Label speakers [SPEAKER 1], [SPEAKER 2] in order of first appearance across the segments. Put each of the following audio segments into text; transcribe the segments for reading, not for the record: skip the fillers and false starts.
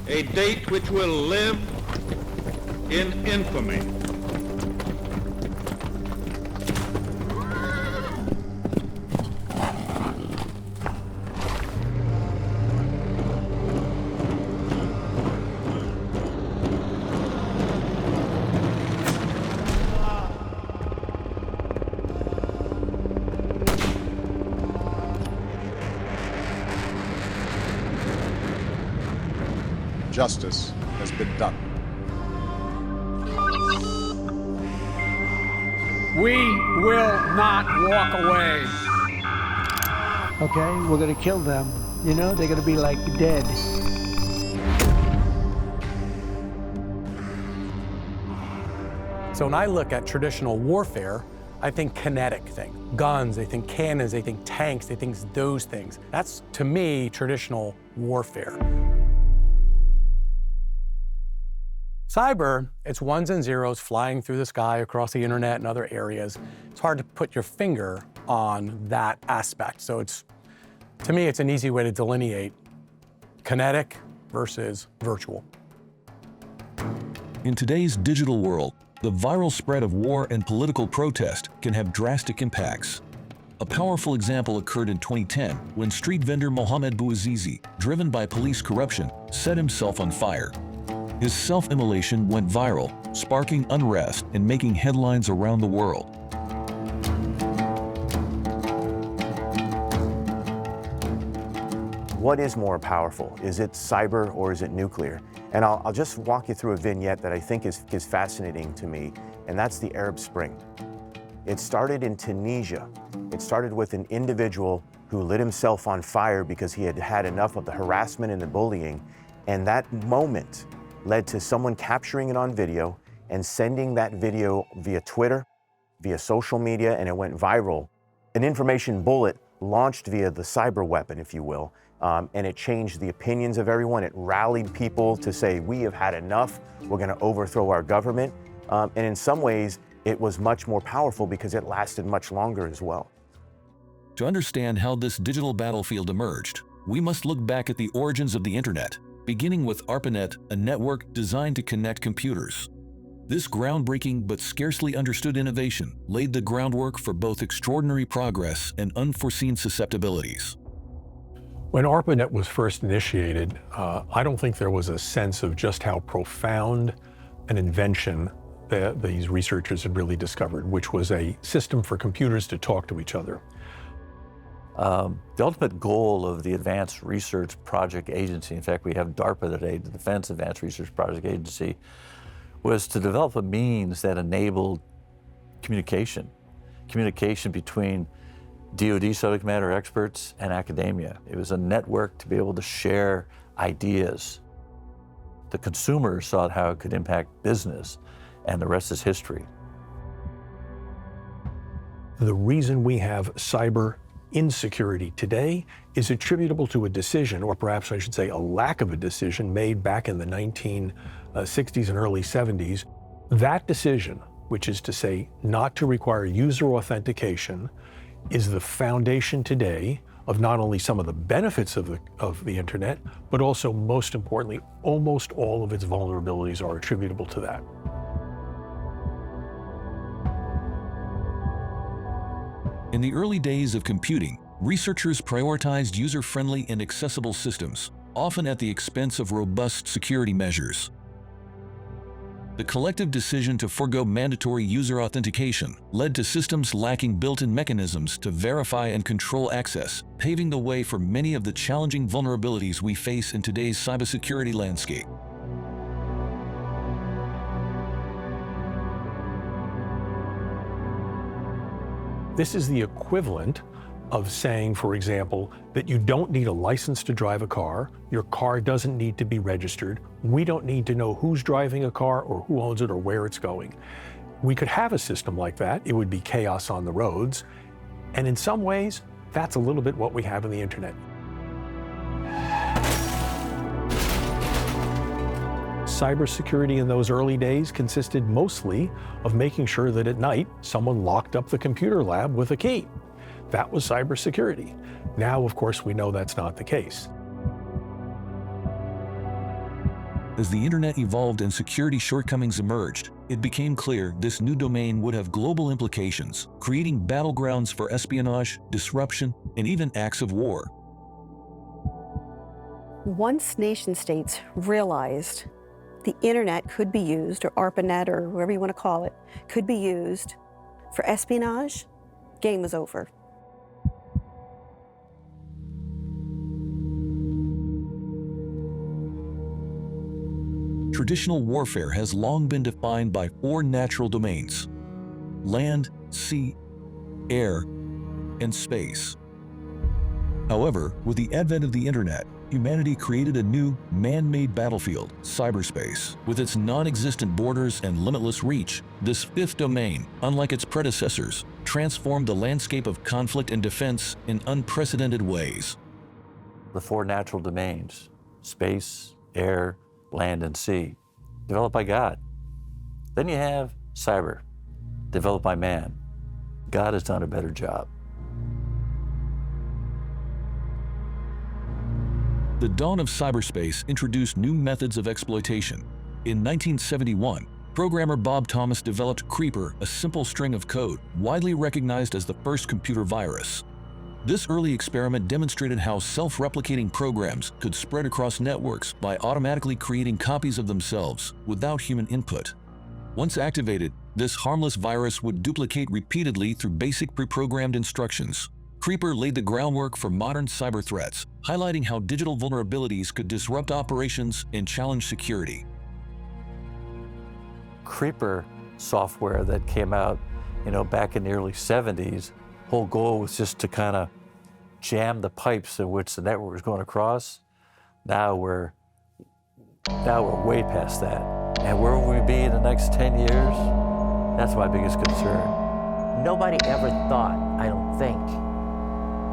[SPEAKER 1] a date which will live in infamy.
[SPEAKER 2] Justice has been done.
[SPEAKER 3] We will not walk away.
[SPEAKER 4] Okay, we're gonna kill them. You know, they're gonna be like dead.
[SPEAKER 5] So when I look at traditional warfare, I think kinetic thing. Guns, I think cannons, I think tanks, I think those things. That's, to me, traditional warfare. Cyber, it's ones and zeros flying through the sky across the internet and other areas. It's hard to put your finger on that aspect. So it's, to me, it's an easy way to delineate kinetic versus virtual.
[SPEAKER 6] In today's digital world, the viral spread of war and political protest can have drastic impacts. A powerful example occurred in 2010 when street vendor Mohamed Bouazizi, driven by police corruption, set himself on fire. His self-immolation went viral, sparking unrest and making headlines around the world.
[SPEAKER 7] What is more powerful? Is it cyber or is it nuclear? And I'll just walk you through a vignette that I think is fascinating to me, and that's the Arab Spring. It started in Tunisia. It started with an individual who lit himself on fire because he had had enough of the harassment and the bullying, and that moment led to someone capturing it on video and sending that video via Twitter, via social media, and it went viral. An information bullet launched via the cyber weapon, if you will, and it changed the opinions of everyone. It rallied people to say, we have had enough, we're gonna overthrow our government. And in some ways, it was much more powerful because it lasted much longer as well.
[SPEAKER 6] To understand how this digital battlefield emerged, we must look back at the origins of the internet, beginning with ARPANET, a network designed to connect computers. This groundbreaking but scarcely understood innovation laid the groundwork for both extraordinary progress and unforeseen susceptibilities.
[SPEAKER 8] When ARPANET was first initiated, I don't think there was a sense of just how profound an invention that these researchers had really discovered, which was a system for computers to talk to each other.
[SPEAKER 9] The ultimate goal of the Advanced Research Project Agency, in fact, we have DARPA today, the Defense Advanced Research Project Agency, was to develop a means that enabled communication between DoD subject matter experts and academia. It was a network to be able to share ideas. The consumer saw how it could impact business, and the rest is history.
[SPEAKER 8] The reason we have cyber insecurity today is attributable to a decision, or perhaps I should say a lack of a decision, made back in the 1960s and early 70s. That decision, which is to say not to require user authentication, is the foundation today of not only some of the benefits of the internet, but also, most importantly, almost all of its vulnerabilities are attributable to that.
[SPEAKER 6] In the early days of computing, researchers prioritized user-friendly and accessible systems, often at the expense of robust security measures. The collective decision to forego mandatory user authentication led to systems lacking built-in mechanisms to verify and control access, paving the way for many of the challenging vulnerabilities we face in today's cybersecurity landscape.
[SPEAKER 8] This is the equivalent of saying, for example, that you don't need a license to drive a car, your car doesn't need to be registered, we don't need to know who's driving a car or who owns it or where it's going. We could have a system like that, it would be chaos on the roads, and in some ways, that's a little bit what we have in the internet. Cybersecurity in those early days consisted mostly of making sure that at night someone locked up the computer lab with a key. That was cybersecurity. Now, of course, we know that's not the case.
[SPEAKER 6] As the internet evolved and security shortcomings emerged, it became clear this new domain would have global implications, creating battlegrounds for espionage, disruption, and even acts of war.
[SPEAKER 10] Once nation-states realized the internet could be used, or ARPANET, or whatever you want to call it, could be used for espionage, game was over.
[SPEAKER 6] Traditional warfare has long been defined by 4 natural domains: land, sea, air, and space. However, with the advent of the internet, humanity created a new, man-made battlefield, cyberspace. With its non-existent borders and limitless reach, this 5th domain, unlike its predecessors, transformed the landscape of conflict and defense in unprecedented ways.
[SPEAKER 9] The 4 natural domains, space, air, land, and sea, developed by God. Then you have cyber, developed by man. God has done a better job.
[SPEAKER 6] The dawn of cyberspace introduced new methods of exploitation. In 1971, programmer Bob Thomas developed Creeper, a simple string of code, widely recognized as the first computer virus. This early experiment demonstrated how self-replicating programs could spread across networks by automatically creating copies of themselves without human input. Once activated, this harmless virus would duplicate repeatedly through basic pre-programmed instructions. Creeper laid the groundwork for modern cyber threats, highlighting how digital vulnerabilities could disrupt operations and challenge security.
[SPEAKER 9] Creeper software that came out, back in the early 70s, whole goal was just to kind of jam the pipes in which the network was going across. Now we're way past that. And where will we be in the next 10 years? That's my biggest concern.
[SPEAKER 11] Nobody ever thought, I don't think,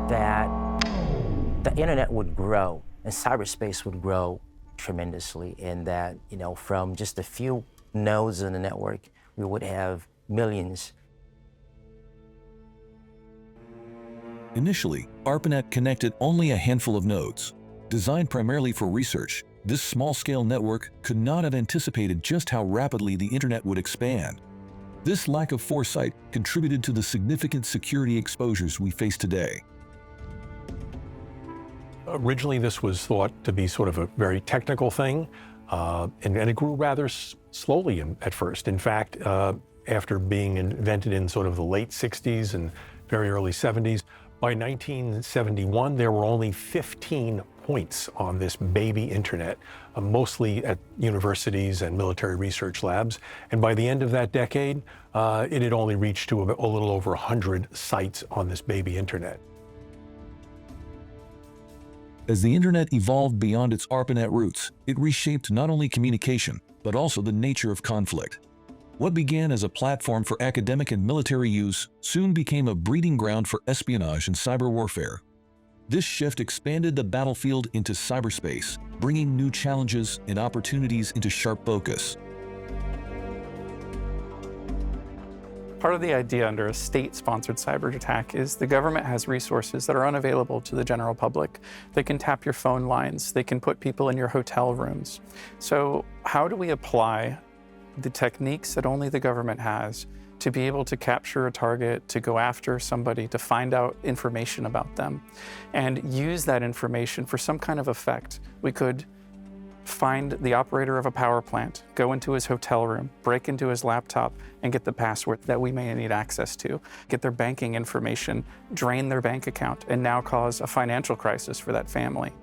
[SPEAKER 11] that the internet would grow and cyberspace would grow tremendously, and that, from just a few nodes in the network, we would have millions.
[SPEAKER 6] Initially, ARPANET connected only a handful of nodes. Designed primarily for research, this small-scale network could not have anticipated just how rapidly the internet would expand. This lack of foresight contributed to the significant security exposures we face today.
[SPEAKER 8] Originally, this was thought to be sort of a very technical thing, and it grew rather slowly at first. In fact, after being invented in sort of the late 60s and very early 70s, by 1971, there were only 15 points on this baby internet, mostly at universities and military research labs. And by the end of that decade, it had only reached to a little over 100 sites on this baby internet.
[SPEAKER 6] As the internet evolved beyond its ARPANET roots, it reshaped not only communication, but also the nature of conflict. What began as a platform for academic and military use soon became a breeding ground for espionage and cyber warfare. This shift expanded the battlefield into cyberspace, bringing new challenges and opportunities into sharp focus.
[SPEAKER 12] Part of the idea under a state-sponsored cyber attack is the government has resources that are unavailable to the general public. They can tap your phone lines, they can put people in your hotel rooms. So how do we apply the techniques that only the government has to be able to capture a target, to go after somebody, to find out information about them, and use that information for some kind of effect? We could find the operator of a power plant, go into his hotel room, break into his laptop, and get the password that we may need access to, get their banking information, drain their bank account, and now cause a financial crisis for that family.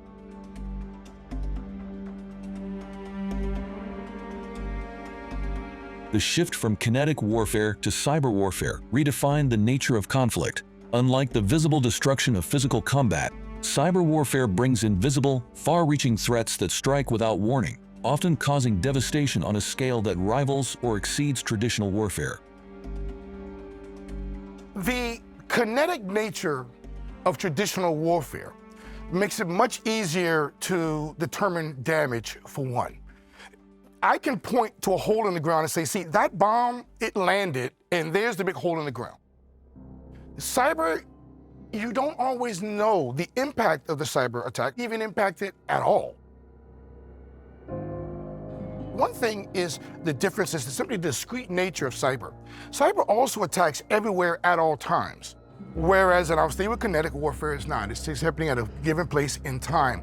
[SPEAKER 6] The shift from kinetic warfare to cyber warfare redefined the nature of conflict. Unlike the visible destruction of physical combat, cyber warfare brings invisible, far-reaching threats that strike without warning, often causing devastation on a scale that rivals or exceeds traditional warfare.
[SPEAKER 13] The kinetic nature of traditional warfare makes it much easier to determine damage, for one. I can point to a hole in the ground and say, see, that bomb, it landed, and there's the big hole in the ground. Cyber, you don't always know the impact of the cyber attack, even impact it at all. One thing is the difference is simply the discrete nature of cyber. Cyber also attacks everywhere at all times, whereas, and I'll stay with kinetic warfare, is not. It's happening at a given place in time.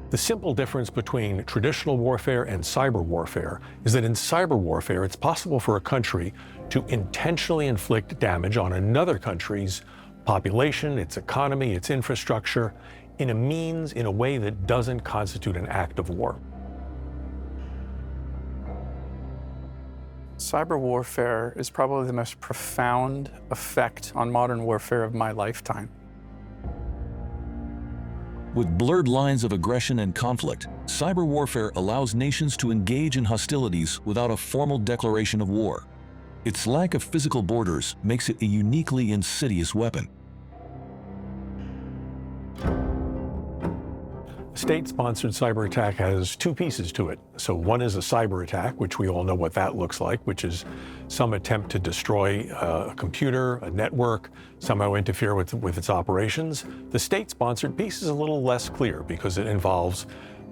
[SPEAKER 8] The simple difference between traditional warfare and cyber warfare is that in cyber warfare, it's possible for a country to intentionally inflict damage on another country's population, its economy, its infrastructure, in a way that doesn't constitute an act of war.
[SPEAKER 12] Cyber warfare is probably the most profound effect on modern warfare of my lifetime.
[SPEAKER 6] With blurred lines of aggression and conflict, cyber warfare allows nations to engage in hostilities without a formal declaration of war. Its lack of physical borders makes it a uniquely insidious weapon.
[SPEAKER 8] State-sponsored cyber attack has two pieces to it. So one is a cyber attack, which we all know what that looks like, which is some attempt to destroy a computer, a network, somehow interfere with its operations. The state-sponsored piece is a little less clear because it involves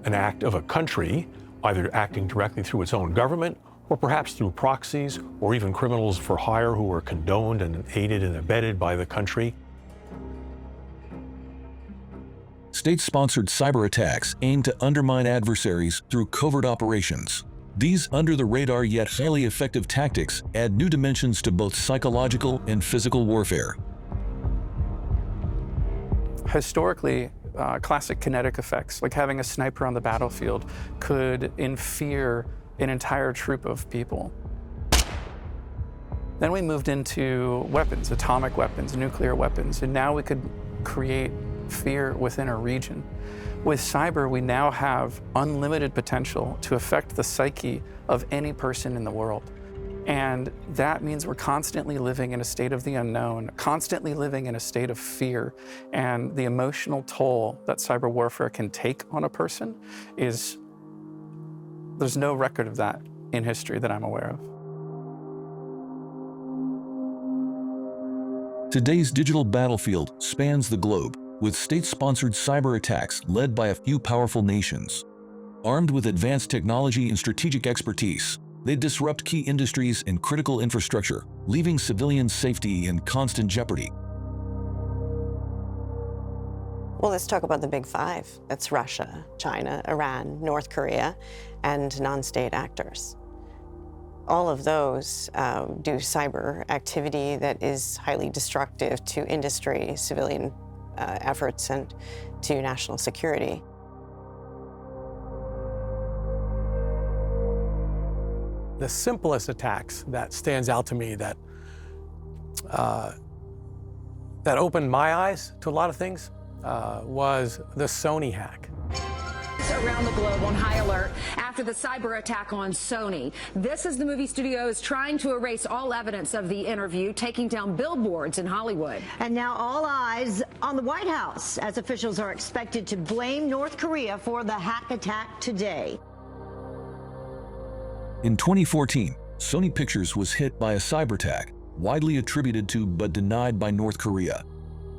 [SPEAKER 8] an act of a country, either acting directly through its own government or perhaps through proxies or even criminals for hire who are condoned and aided and abetted by the country.
[SPEAKER 6] State-sponsored cyber attacks aim to undermine adversaries through covert operations. These under-the-radar yet highly effective tactics add new dimensions to both psychological and physical warfare.
[SPEAKER 12] Historically, classic kinetic effects, like having a sniper on the battlefield, could infear an entire troop of people. Then we moved into weapons, atomic weapons, nuclear weapons, and now we could create fear within a region. With cyber, we now have unlimited potential to affect the psyche of any person in the world. And that means we're constantly living in a state of the unknown, constantly living in a state of fear. And the emotional toll that cyber warfare can take on a person is, there's no record of that in history that I'm aware of.
[SPEAKER 6] Today's digital battlefield spans the globe, with state-sponsored cyber attacks led by a few powerful nations. Armed with advanced technology and strategic expertise, they disrupt key industries and critical infrastructure, leaving civilian safety in constant jeopardy.
[SPEAKER 10] Well, let's talk about the big five. That's Russia, China, Iran, North Korea, and non-state actors. All of those do cyber activity that is highly destructive to industry, civilian efforts, and to national security.
[SPEAKER 5] The simplest attacks that stands out to me that opened my eyes to a lot of things was the Sony hack.
[SPEAKER 14] Around the globe on high alert after the cyber attack on Sony. This is the movie studios trying to erase all evidence of the interview, taking down billboards in Hollywood.
[SPEAKER 15] And now all eyes on the White House as officials are expected to blame North Korea for the hack attack today.
[SPEAKER 6] In 2014, Sony Pictures was hit by a cyber attack, widely attributed to but denied by North Korea.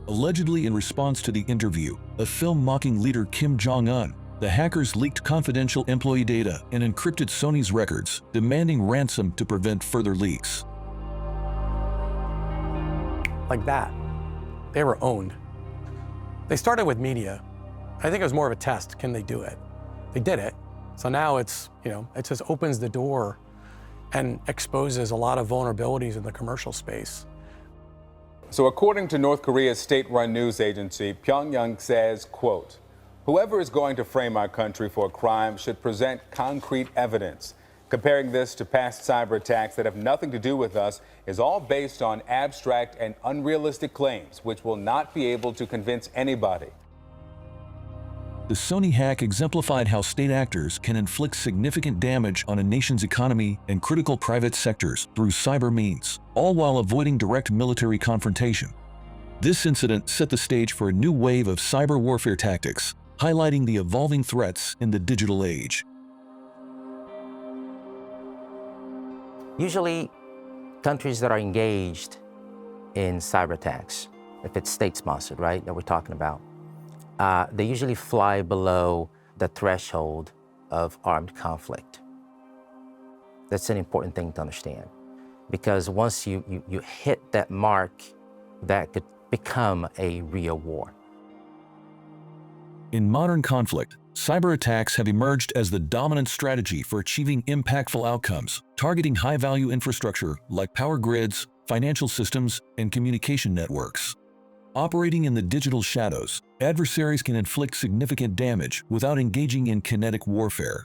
[SPEAKER 6] Allegedly in response to the interview, a film mocking leader Kim Jong-un, the hackers leaked confidential employee data and encrypted Sony's records, demanding ransom to prevent further leaks.
[SPEAKER 5] Like that. They were owned. They started with media. I think it was more of a test. Can they do it? They did it. So now it's, it just opens the door and exposes a lot of vulnerabilities in the commercial space.
[SPEAKER 16] So according to North Korea's state-run news agency, Pyongyang says, quote, "Whoever is going to frame our country for a crime should present concrete evidence. Comparing this to past cyber attacks that have nothing to do with us is all based on abstract and unrealistic claims, which will not be able to convince anybody."
[SPEAKER 6] The Sony hack exemplified how state actors can inflict significant damage on a nation's economy and critical private sectors through cyber means, all while avoiding direct military confrontation. This incident set the stage for a new wave of cyber warfare tactics, highlighting the evolving threats in the digital age.
[SPEAKER 11] Usually, countries that are engaged in cyber attacks, if it's state-sponsored, right, that we're talking about, they usually fly below the threshold of armed conflict. That's an important thing to understand, because once you hit that mark, that could become a real war.
[SPEAKER 6] In modern conflict, cyber attacks have emerged as the dominant strategy for achieving impactful outcomes, targeting high-value infrastructure like power grids, financial systems, and communication networks. Operating in the digital shadows, adversaries can inflict significant damage without engaging in kinetic warfare.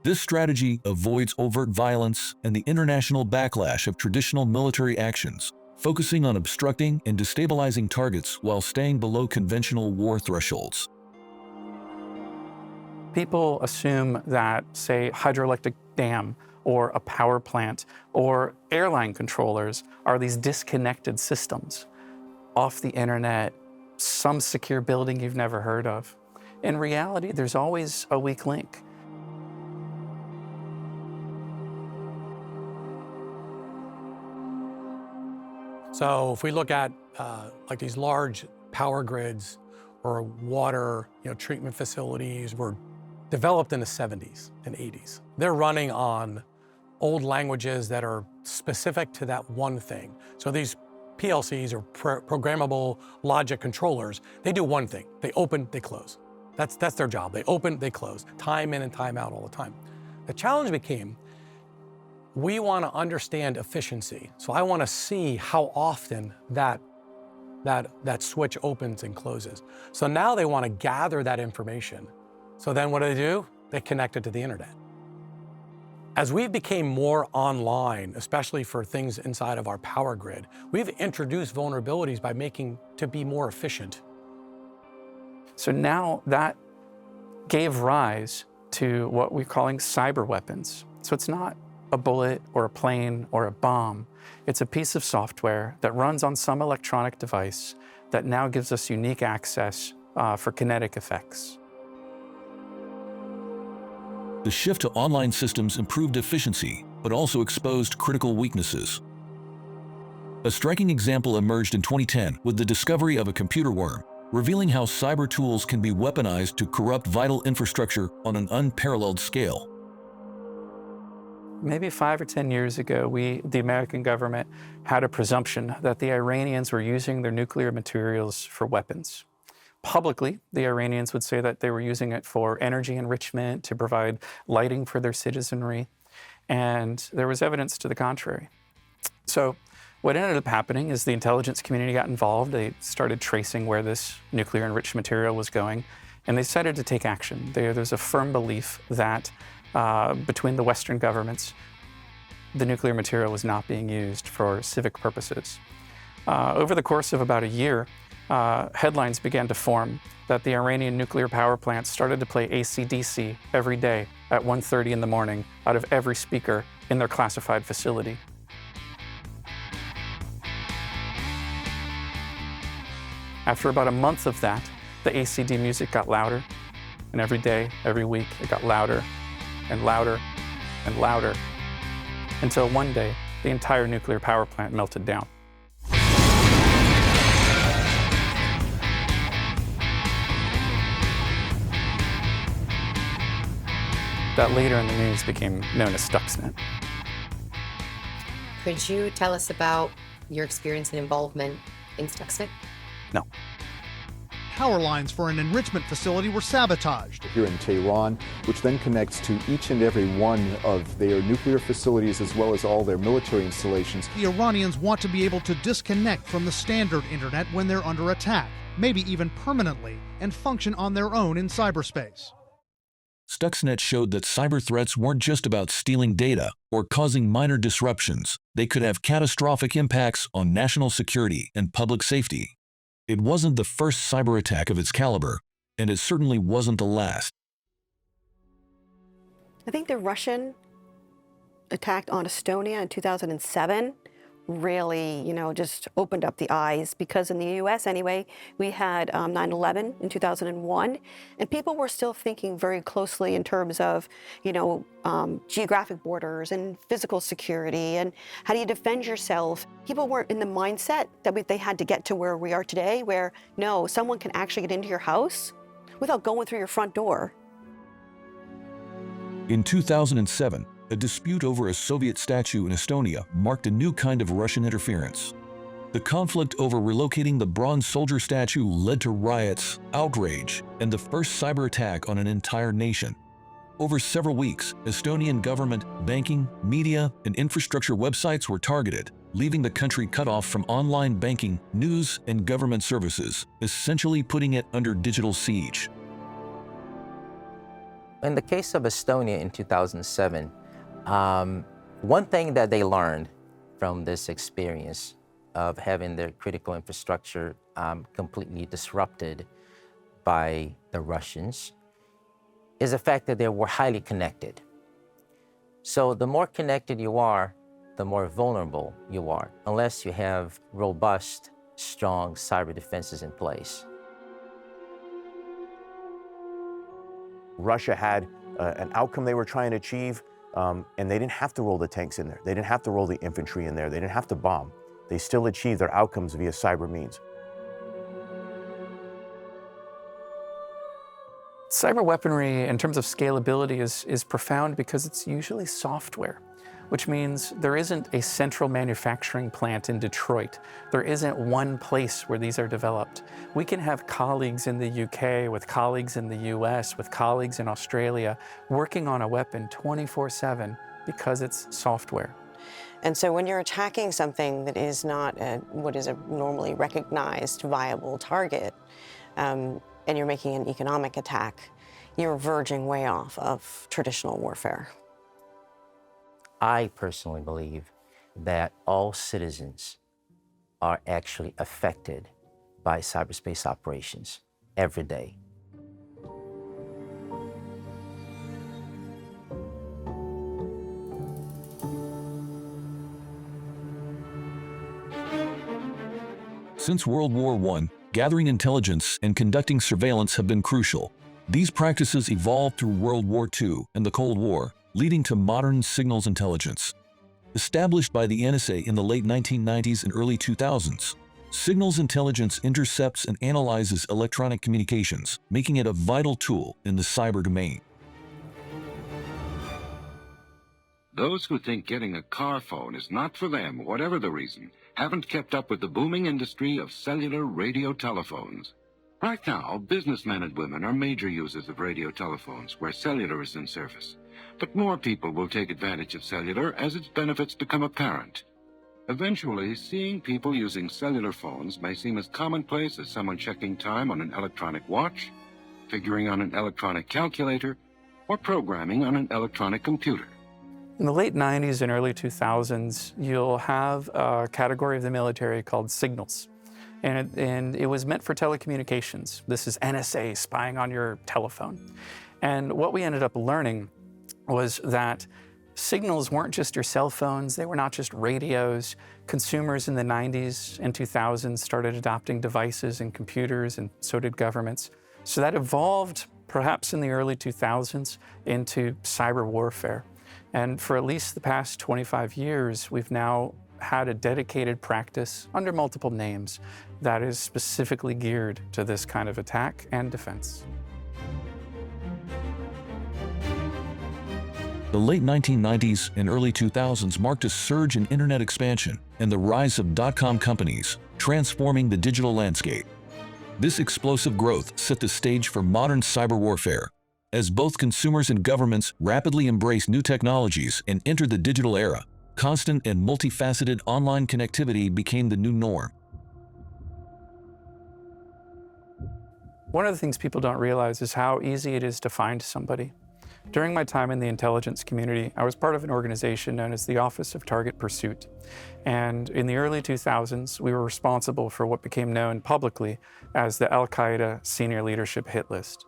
[SPEAKER 6] This strategy avoids overt violence and the international backlash of traditional military actions, focusing on obstructing and destabilizing targets while staying below conventional war thresholds.
[SPEAKER 12] People assume that, say, hydroelectric dam or a power plant or airline controllers are these disconnected systems off the internet, some secure building you've never heard of. In reality, there's always a weak link.
[SPEAKER 5] So if we look at like these large power grids or water treatment facilities were developed in the 70s and 80s. They're running on old languages that are specific to that one thing. So these PLCs or programmable logic controllers, they do one thing. They open, they close. That's their job. They open, they close, time in and time out all the time. The challenge became, we want to understand efficiency. So I want to see how often that switch opens and closes. So now they want to gather that information. So then what do? They connect it to the internet. As we became more online, especially for things inside of our power grid, we've introduced vulnerabilities by making to be more efficient.
[SPEAKER 12] So now that gave rise to what we're calling cyber weapons. So it's not a bullet or a plane or a bomb. It's a piece of software that runs on some electronic device that now gives us unique access for kinetic effects.
[SPEAKER 6] The shift to online systems improved efficiency, but also exposed critical weaknesses. A striking example emerged in 2010 with the discovery of a computer worm, revealing how cyber tools can be weaponized to corrupt vital infrastructure on an unparalleled scale.
[SPEAKER 12] Maybe 5 or 10 years ago, the American government, had a presumption that the Iranians were using their nuclear materials for weapons. Publicly, the Iranians would say that they were using it for energy enrichment, to provide lighting for their citizenry, and there was evidence to the contrary. So what ended up happening is the intelligence community got involved. They started tracing where this nuclear enriched material was going, and they decided to take action. There's a firm belief that between the Western governments, the nuclear material was not being used for civic purposes. Over the course of about a year, headlines began to form that the Iranian nuclear power plants started to play AC/DC every day at 1:30 in the morning out of every speaker in their classified facility. After about a month of that, the ACD music got louder, and every day, every week, it got louder and louder and louder, until one day, the entire nuclear power plant melted down. That later in the news became known as Stuxnet.
[SPEAKER 17] Could you tell us about your experience and involvement in Stuxnet?
[SPEAKER 12] No.
[SPEAKER 18] Power lines for an enrichment facility were sabotaged.
[SPEAKER 2] Here in Tehran, which then connects to each and every one of their nuclear facilities as well as all their military installations.
[SPEAKER 18] The Iranians want to be able to disconnect from the standard internet when they're under attack, maybe even permanently, and function on their own in cyberspace.
[SPEAKER 6] Stuxnet showed that cyber threats weren't just about stealing data or causing minor disruptions. They could have catastrophic impacts on national security and public safety. It wasn't the first cyber attack of its caliber, and it certainly wasn't the last.
[SPEAKER 10] I think the Russian attack on Estonia in 2007 really, just opened up the eyes, because in the US anyway, we had 9/11 in 2001, and people were still thinking very closely in terms of, geographic borders and physical security and how do you defend yourself. People weren't in the mindset that they had to get to where we are today, where no, someone can actually get into your house without going through your front door.
[SPEAKER 6] In 2007, a dispute over a Soviet statue in Estonia marked a new kind of Russian interference. The conflict over relocating the bronze soldier statue led to riots, outrage, and the first cyber attack on an entire nation. Over several weeks, Estonian government, banking, media, and infrastructure websites were targeted, leaving the country cut off from online banking, news, and government services, essentially putting it under digital siege.
[SPEAKER 11] In the case of Estonia in 2007, one thing that they learned from this experience of having their critical infrastructure completely disrupted by the Russians is the fact that they were highly connected. So the more connected you are, the more vulnerable you are, unless you have robust, strong cyber defenses in place.
[SPEAKER 7] Russia had an outcome they were trying to achieve, and they didn't have to roll the tanks in there. They didn't have to roll the infantry in there. They didn't have to bomb. They still achieved their outcomes via cyber means.
[SPEAKER 12] Cyber weaponry, in terms of scalability, is profound because it's usually software, which means there isn't a central manufacturing plant in Detroit. There isn't one place where these are developed. We can have colleagues in the UK, with colleagues in the US, with colleagues in Australia, working on a weapon 24/7 because it's software.
[SPEAKER 10] And so when you're attacking something that is not what is a normally recognized viable target, and you're making an economic attack, you're verging way off of traditional warfare.
[SPEAKER 11] I personally believe that all citizens are actually affected by cyberspace operations every day.
[SPEAKER 6] Since World War I, gathering intelligence and conducting surveillance have been crucial. These practices evolved through World War II and the Cold War, leading to modern signals intelligence. Established by the NSA in the late 1990s and early 2000s, signals intelligence intercepts and analyzes electronic communications, making it a vital tool in the cyber domain.
[SPEAKER 19] Those who think getting a car phone is not for them, whatever the reason, haven't kept up with the booming industry of cellular radio telephones. Right now, businessmen and women are major users of radio telephones where cellular is in service. But more people will take advantage of cellular as its benefits become apparent. Eventually, seeing people using cellular phones may seem as commonplace as someone checking time on an electronic watch, figuring on an electronic calculator, or programming on an electronic computer.
[SPEAKER 12] In the late 90s and early 2000s, you'll have a category of the military called signals. And it was meant for telecommunications. This is NSA spying on your telephone. And what we ended up learning was that signals weren't just your cell phones, they were not just radios. Consumers in the 90s and 2000s started adopting devices and computers, and so did governments. So that evolved, perhaps in the early 2000s, into cyber warfare. And for at least the past 25 years, we've now had a dedicated practice under multiple names that is specifically geared to this kind of attack and defense.
[SPEAKER 6] The late 1990s and early 2000s marked a surge in internet expansion and the rise of dot-com companies, transforming the digital landscape. This explosive growth set the stage for modern cyber warfare, as both consumers and governments rapidly embraced new technologies and entered the digital era. Constant and multifaceted online connectivity became the new norm.
[SPEAKER 12] One of the things people don't realize is how easy it is to find somebody. During my time in the intelligence community, I was part of an organization known as the Office of Target Pursuit. And in the early 2000s, we were responsible for what became known publicly as the Al-Qaeda Senior Leadership Hit List.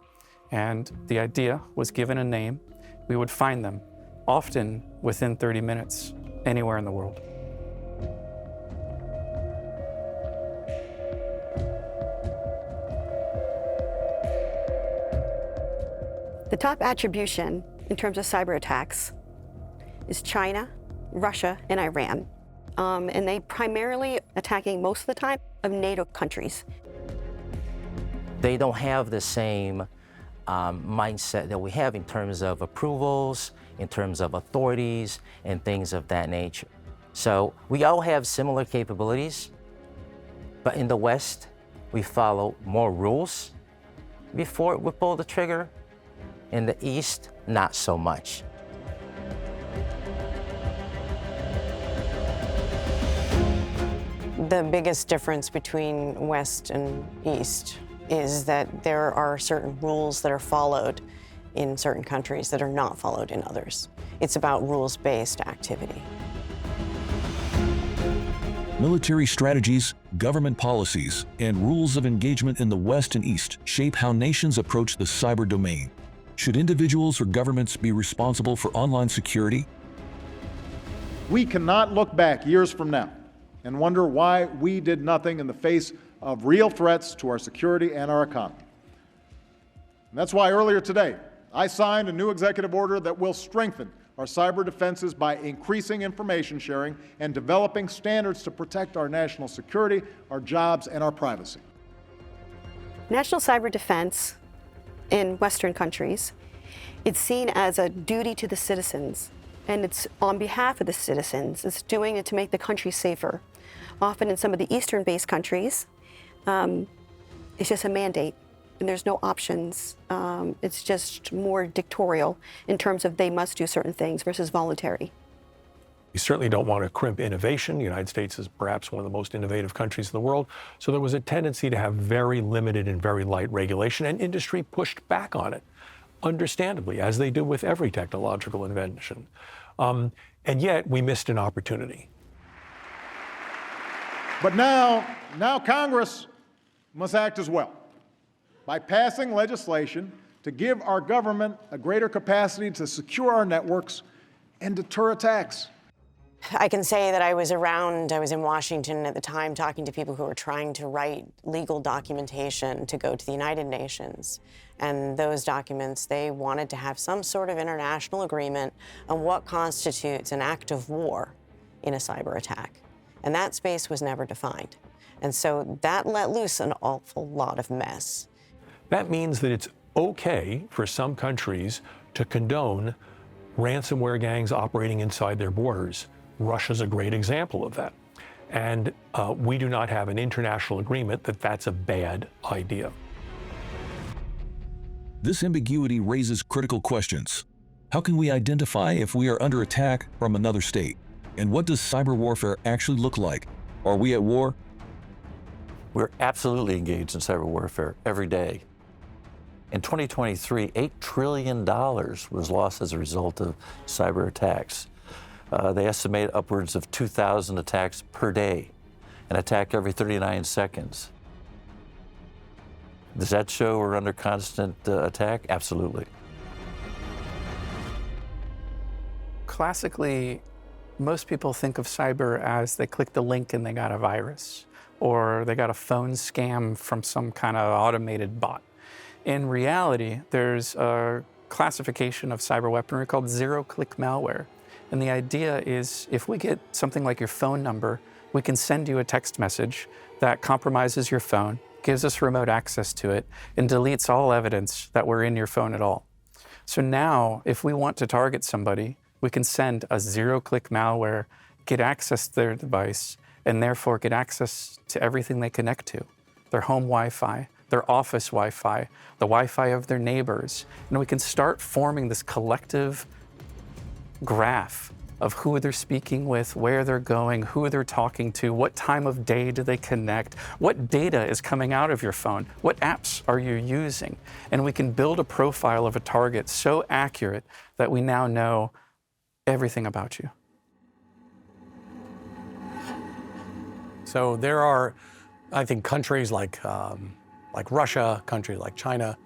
[SPEAKER 12] And the idea was, given a name, we would find them, often within 30 minutes, anywhere in the world.
[SPEAKER 20] The top attribution in terms of cyber attacks is China, Russia, and Iran. And they primarily attacking most of the time of NATO countries.
[SPEAKER 11] They don't have the same mindset that we have in terms of approvals, in terms of authorities, and things of that nature. So we all have similar capabilities, but in the West, we follow more rules before we pull the trigger. In the East, not so much.
[SPEAKER 10] The biggest difference between West and East is that there are certain rules that are followed in certain countries that are not followed in others. It's about rules-based activity.
[SPEAKER 6] Military strategies, government policies, and rules of engagement in the West and East shape how nations approach the cyber domain. Should individuals or governments be responsible for online security?
[SPEAKER 2] We cannot look back years from now and wonder why we did nothing in the face of real threats to our security and our economy. And that's why earlier today, I signed a new executive order that will strengthen our cyber defenses by increasing information sharing and developing standards to protect our national security, our jobs, and our privacy.
[SPEAKER 20] National cyber defense in Western countries, it's seen as a duty to the citizens, and it's on behalf of the citizens. It's doing it to make the country safer. Often in some of the Eastern-based countries, it's just a mandate, and there's no options. It's just more dictatorial in terms of they must do certain things versus voluntary.
[SPEAKER 8] We certainly don't want to crimp innovation. The United States is perhaps one of the most innovative countries in the world. So there was a tendency to have very limited and very light regulation, and industry pushed back on it, understandably, as they do with every technological invention. And yet we missed an opportunity.
[SPEAKER 2] But now Congress must act as well by passing legislation to give our government a greater capacity to secure our networks and deter attacks.
[SPEAKER 10] I can say that I was in Washington at the time talking to people who were trying to write legal documentation to go to the United Nations. And those documents, they wanted to have some sort of international agreement on what constitutes an act of war in a cyber attack. And that space was never defined. And so that let loose an awful lot of mess.
[SPEAKER 8] That means that it's okay for some countries to condone ransomware gangs operating inside their borders. Russia's a great example of that. And we do not have an international agreement that that's a bad idea.
[SPEAKER 6] This ambiguity raises critical questions. How can we identify if we are under attack from another state? And what does cyber warfare actually look like? Are we at war?
[SPEAKER 9] We're absolutely engaged in cyber warfare every day. In 2023, $8 trillion was lost as a result of cyber attacks. They estimate upwards of 2,000 attacks per day, an attack every 39 seconds. Does that show we're under constant attack? Absolutely.
[SPEAKER 12] Classically, most people think of cyber as they clicked a link and they got a virus, or they got a phone scam from some kind of automated bot. In reality, there's a classification of cyber weaponry called zero-click malware. And the idea is if we get something like your phone number, we can send you a text message that compromises your phone, gives us remote access to it, and deletes all evidence that we're in your phone at all. So now, if we want to target somebody, we can send a zero-click malware, get access to their device, and therefore get access to everything they connect to, their home Wi-Fi, their office Wi-Fi, the Wi-Fi of their neighbors. And we can start forming this collective graph of who they're speaking with, where they're going, who they're talking to, what time of day do they connect, what data is coming out of your phone, what apps are you using. And we can build a profile of a target so accurate that we now know everything about you.
[SPEAKER 5] So there are, I think, countries like Russia, countries like China,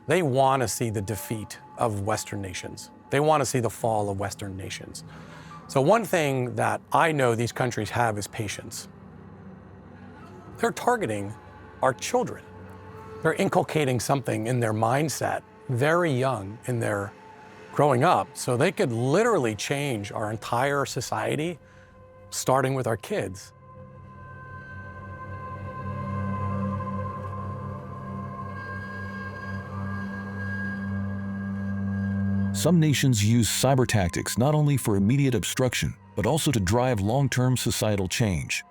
[SPEAKER 5] they want to see the defeat of Western nations. They want to see the fall of Western nations. So one thing that I know these countries have is patience. They're targeting our children. They're inculcating something in their mindset very young in their growing up, so they could literally change our entire society, starting with our kids.
[SPEAKER 6] Some nations use cyber tactics not only for immediate obstruction, but also to drive long-term societal change.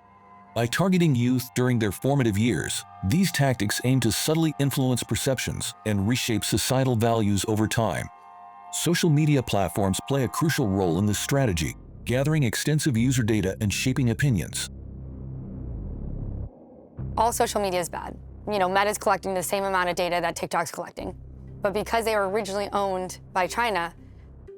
[SPEAKER 6] By targeting youth during their formative years, these tactics aim to subtly influence perceptions and reshape societal values over time. Social media platforms play a crucial role in this strategy, gathering extensive user data and shaping opinions.
[SPEAKER 20] All social media is bad. You know, Meta's collecting the same amount of data that TikTok's collecting. But because they were originally owned by China,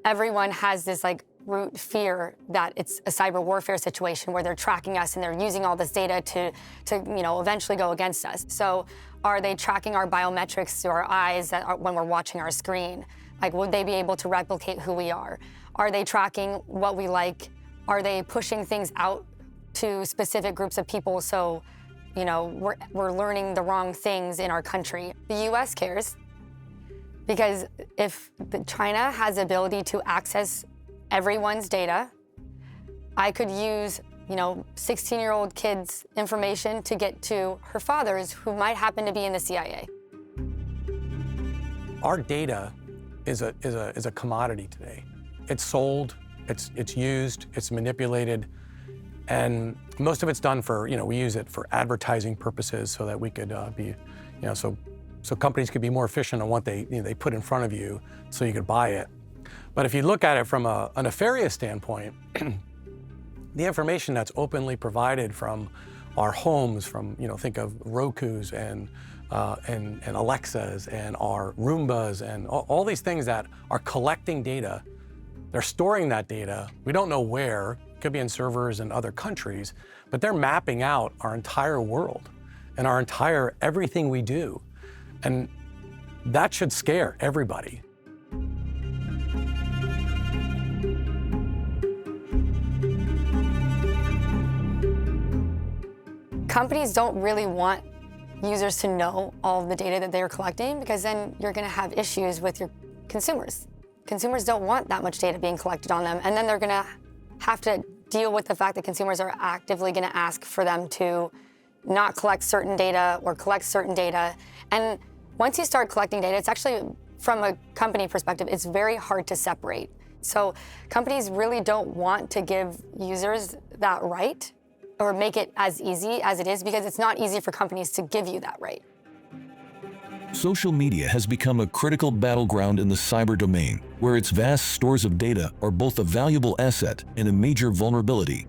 [SPEAKER 20] everyone has this root fear that it's a cyber warfare situation where they're tracking us and they're using all this data to eventually go against us. So are they tracking our biometrics through our eyes when we're watching our screen? Would they be able to replicate who we are? Are they tracking what we like? Are they pushing things out to specific groups of people so, we're learning the wrong things in our country? The US cares because if China has the ability to access everyone's data, I could use, 16-year-old kids' information to get to her father's who might happen to be in the CIA.
[SPEAKER 5] Our data is a commodity today. It's sold, it's used, it's manipulated, and most of it's done for, we use it for advertising purposes so that we could be, so companies could be more efficient on what they put in front of you so you could buy it. But if you look at it from a nefarious standpoint, the information that's openly provided from our homes, from think of Rokus and Alexas and our Roombas and all these things that are collecting data, they're storing that data. We don't know where. It could be in servers in other countries, but they're mapping out our entire world and our entire everything we do, and that should scare everybody.
[SPEAKER 20] Companies don't really want users to know all of the data that they're collecting because then you're going to have issues with your consumers. Consumers don't want that much data being collected on them, and then they're going to have to deal with the fact that consumers are actively going to ask for them to not collect certain data or collect certain data. And once you start collecting data, it's actually, from a company perspective, it's very hard to separate. So companies really don't want to give users that right or make it as easy as it is, because it's not easy for companies to give you that right.
[SPEAKER 6] Social media has become a critical battleground in the cyber domain, where its vast stores of data are both a valuable asset and a major vulnerability.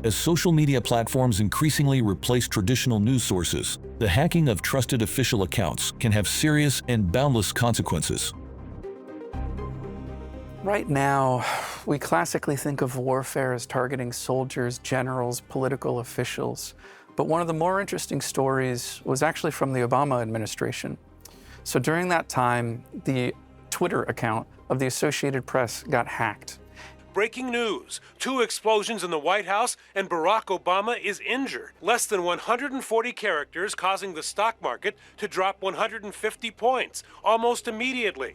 [SPEAKER 6] As social media platforms increasingly replace traditional news sources, the hacking of trusted official accounts can have serious and boundless consequences.
[SPEAKER 12] Right now, we classically think of warfare as targeting soldiers, generals, political officials. But one of the more interesting stories was actually from the Obama administration. So during that time, the Twitter account of the Associated Press got hacked.
[SPEAKER 2] Breaking news. 2 explosions in the White House and Barack Obama is injured. Less than 140 characters, causing the stock market to drop 150 points almost immediately.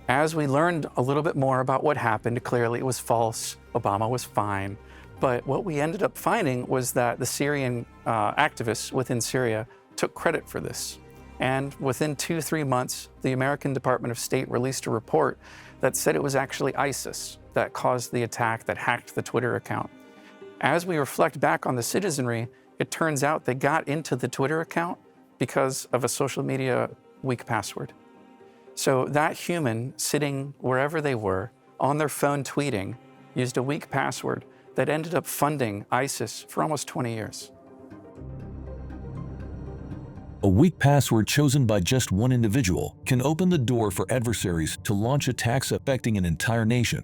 [SPEAKER 12] As we learned a little bit more about what happened, clearly it was false. Obama was fine. But what we ended up finding was that the Syrian activists within Syria took credit for this. And within 2-3 months, the American Department of State released a report that said it was actually ISIS that caused the attack that hacked the Twitter account. As we reflect back on the citizenry, it turns out they got into the Twitter account because of a social media weak password. So that human sitting wherever they were, on their phone tweeting, used a weak password that ended up funding ISIS for almost 20 years.
[SPEAKER 6] A weak password chosen by just one individual can open the door for adversaries to launch attacks affecting an entire nation.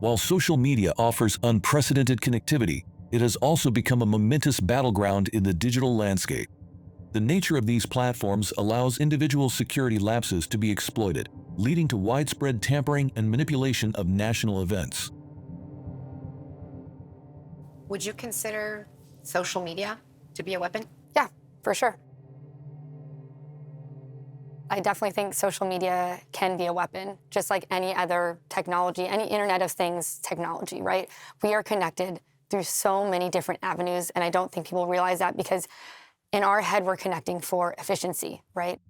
[SPEAKER 6] While social media offers unprecedented connectivity, it has also become a momentous battleground in the digital landscape. The nature of these platforms allows individual security lapses to be exploited, leading to widespread tampering and manipulation of national events.
[SPEAKER 17] Would you consider social media to be a weapon?
[SPEAKER 20] Yeah, for sure. I definitely think social media can be a weapon, just like any other technology, any Internet of Things technology, right? We are connected through so many different avenues, and I don't think people realize that because in our head, we're connecting for efficiency, right?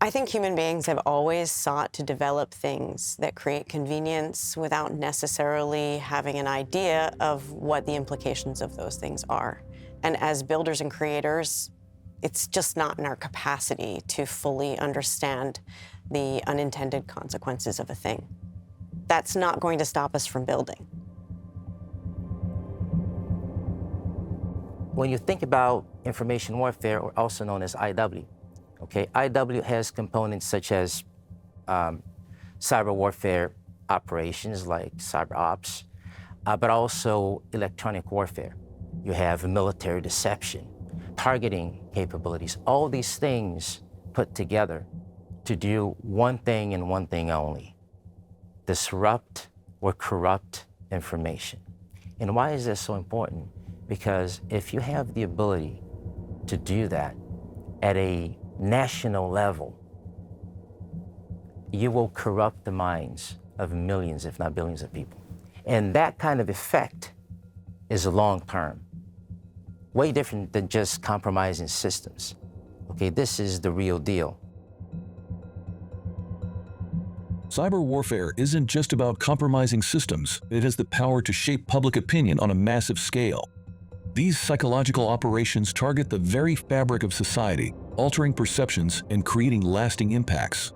[SPEAKER 10] I think human beings have always sought to develop things that create convenience without necessarily having an idea of what the implications of those things are. And as builders and creators, it's just not in our capacity to fully understand the unintended consequences of a thing. That's not going to stop us from building.
[SPEAKER 11] When you think about information warfare, or also known as IW, okay, IW has components such as cyber warfare operations like cyber ops, but also electronic warfare. You have military deception, targeting capabilities, all these things put together to do one thing and one thing only: disrupt or corrupt information. And why is this so important? Because if you have the ability to do that at a national level, you will corrupt the minds of millions, if not billions of people. And that kind of effect is long-term, way different than just compromising systems. Okay, this is the real deal.
[SPEAKER 6] Cyber warfare isn't just about compromising systems. It has the power to shape public opinion on a massive scale. These psychological operations target the very fabric of society, altering perceptions and creating lasting impacts.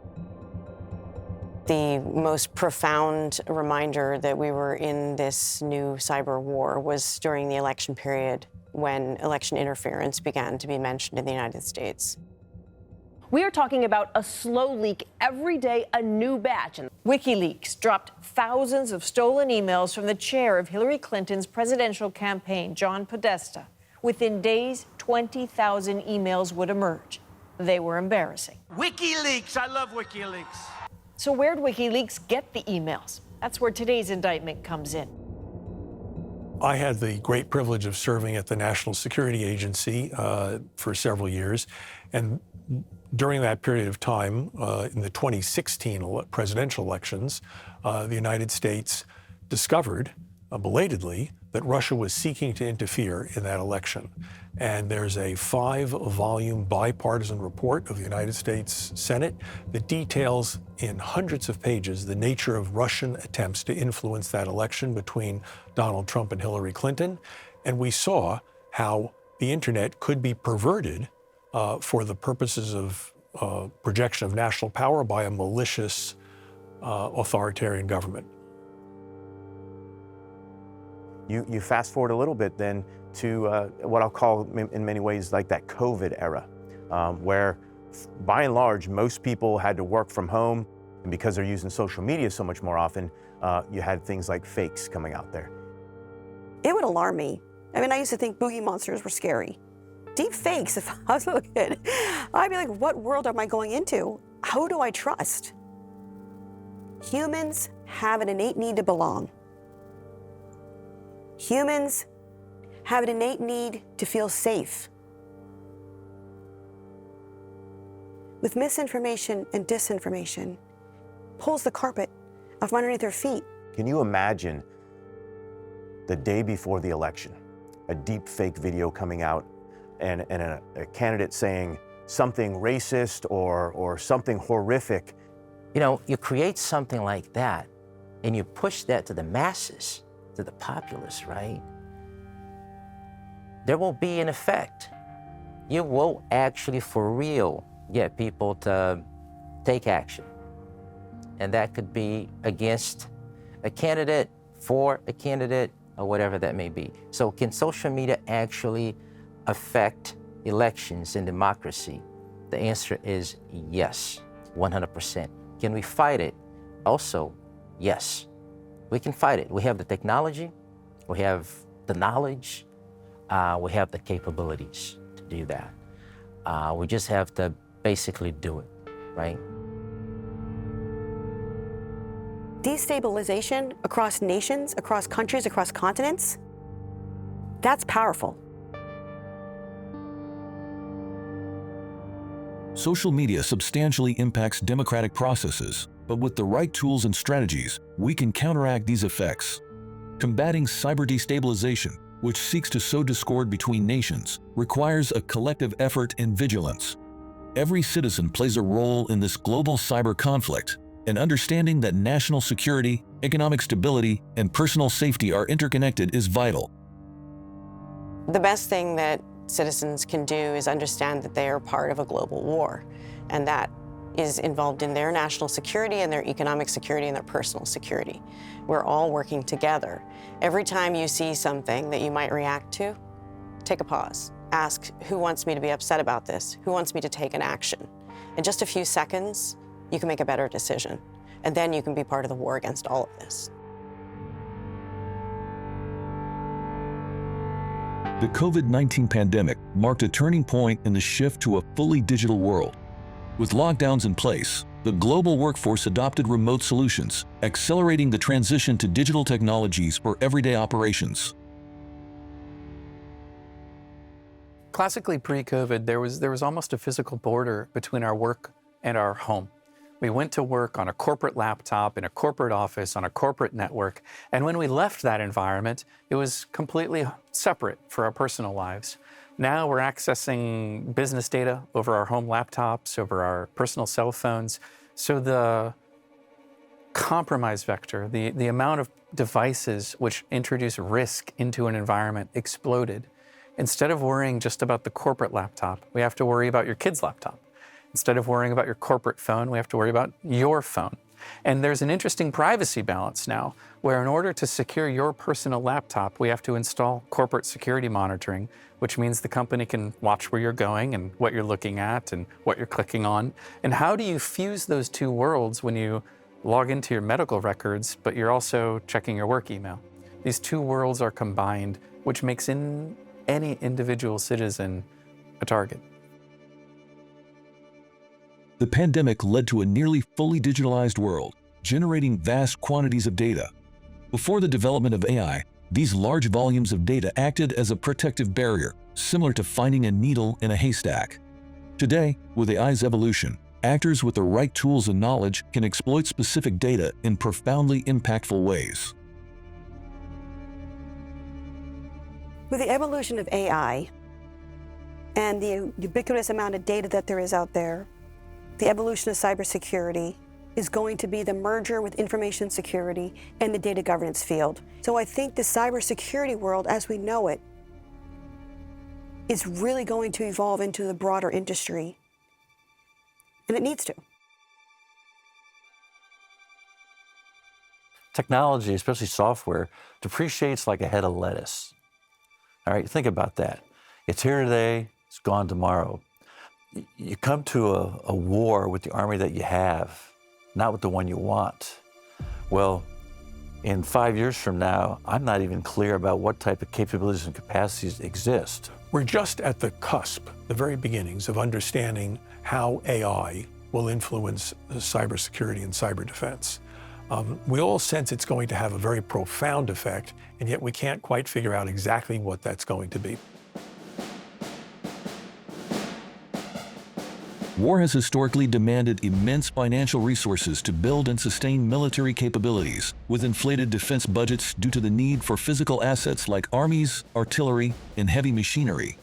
[SPEAKER 10] The most profound reminder that we were in this new cyber war was during the election period, when election interference began to be mentioned in the United States.
[SPEAKER 2] We are talking about a slow leak every day, a new batch. And WikiLeaks dropped thousands of stolen emails from the chair of Hillary Clinton's presidential campaign, John Podesta. Within days, 20,000 emails would emerge. They were embarrassing.
[SPEAKER 21] WikiLeaks, I love WikiLeaks.
[SPEAKER 2] So where'd WikiLeaks get the emails? That's where today's indictment comes in.
[SPEAKER 8] I had the great privilege of serving at the National Security Agency for several years, and during that period of time, in the 2016 presidential elections, the United States discovered, belatedly, that Russia was seeking to interfere in that election. And there's a 5-volume bipartisan report of the United States Senate that details in hundreds of pages the nature of Russian attempts to influence that election between Donald Trump and Hillary Clinton. And we saw how the internet could be perverted for the purposes of projection of national power by a malicious authoritarian government.
[SPEAKER 7] You fast forward a little bit then to what I'll call in many ways like that COVID era, where by and large most people had to work from home, and because they're using social media so much more often, you had things like fakes coming out there.
[SPEAKER 20] It would alarm me. I mean, I used to think boogie monsters were scary. Deep fakes, if I was a little kid, I'd be like, what world am I going into? Who do I trust? Humans have an innate need to belong. Humans have an innate need to feel safe. With misinformation and disinformation, pulls the carpet out from underneath their feet.
[SPEAKER 7] Can you imagine the day before the election, a deep fake video coming out and a candidate saying something racist or something horrific?
[SPEAKER 11] You know, you create something like that and you push that to the masses, to the populace, right? There will be an effect. You will actually, for real, get people to take action. And that could be against a candidate, for a candidate, or whatever that may be. So can social media actually affect elections and democracy? The answer is yes, 100%. Can we fight it? Also, yes. We can fight it. We have the technology, we have the knowledge, we have the capabilities to do that. We just have to basically do it, right?
[SPEAKER 20] Destabilization across nations, across countries, across continents, that's powerful.
[SPEAKER 6] Social media substantially impacts democratic processes, but with the right tools and strategies, we can counteract these effects. Combating cyber destabilization, which seeks to sow discord between nations, requires a collective effort and vigilance. every citizen plays a role in this global cyber conflict, and understanding that national security, economic stability, and personal safety are interconnected is vital.
[SPEAKER 10] The best thing that citizens can do is understand that they are part of a global war, and that is involved in their national security and their economic security and their personal security. We're all working together. Every time you see something that you might react to, take a pause. Ask, who wants me to be upset about this? Who wants me to take an action? In just a few seconds, you can make a better decision. And then you can be part of the war against all of this.
[SPEAKER 6] The COVID-19 pandemic marked a turning point in the shift to a fully digital world. With lockdowns in place, the global workforce adopted remote solutions, accelerating the transition to digital technologies for everyday operations.
[SPEAKER 12] Classically pre-COVID, there was almost a physical border between our work and our home. We went to work on a corporate laptop, in a corporate office, on a corporate network, and when we left that environment, it was completely separate for our personal lives. Now we're accessing business data over our home laptops, over our personal cell phones, so the compromise vector, the amount of devices which introduce risk into an environment exploded. Instead of worrying just about the corporate laptop, we have to worry about your kid's laptop. Instead of worrying about your corporate phone, we have to worry about your phone. And there's an interesting privacy balance now, where in order to secure your personal laptop, we have to install corporate security monitoring, which means the company can watch where you're going and what you're looking at and what you're clicking on. And how do you fuse those two worlds when you log into your medical records, but you're also checking your work email? These two worlds are combined, which makes any individual citizen a target.
[SPEAKER 6] The pandemic led to a nearly fully digitalized world, generating vast quantities of data. Before the development of AI, these large volumes of data acted as a protective barrier, similar to finding a needle in a haystack. Today, with AI's evolution, actors with the right tools and knowledge can exploit specific data in profoundly impactful ways.
[SPEAKER 20] With the evolution of AI and the ubiquitous amount of data that there is out there, the evolution of cybersecurity is going to be the merger with information security and the data governance field. So I think the cybersecurity world as we know it is really going to evolve into the broader industry, and it needs to.
[SPEAKER 9] Technology, especially software, depreciates like a head of lettuce. All right, think about that. It's here today, it's gone tomorrow. You come to a war with the army that you have, not with the one you want. Well, in 5 years from now, I'm not even clear about what type of capabilities and capacities exist.
[SPEAKER 8] We're just at the cusp, the very beginnings of understanding how AI will influence cybersecurity and cyber defense. We all sense it's going to have a very profound effect, and yet we can't quite figure out exactly what that's going to be.
[SPEAKER 6] War has historically demanded immense financial resources to build and sustain military capabilities, with inflated defense budgets due to the need for physical assets like armies, artillery, and heavy machinery.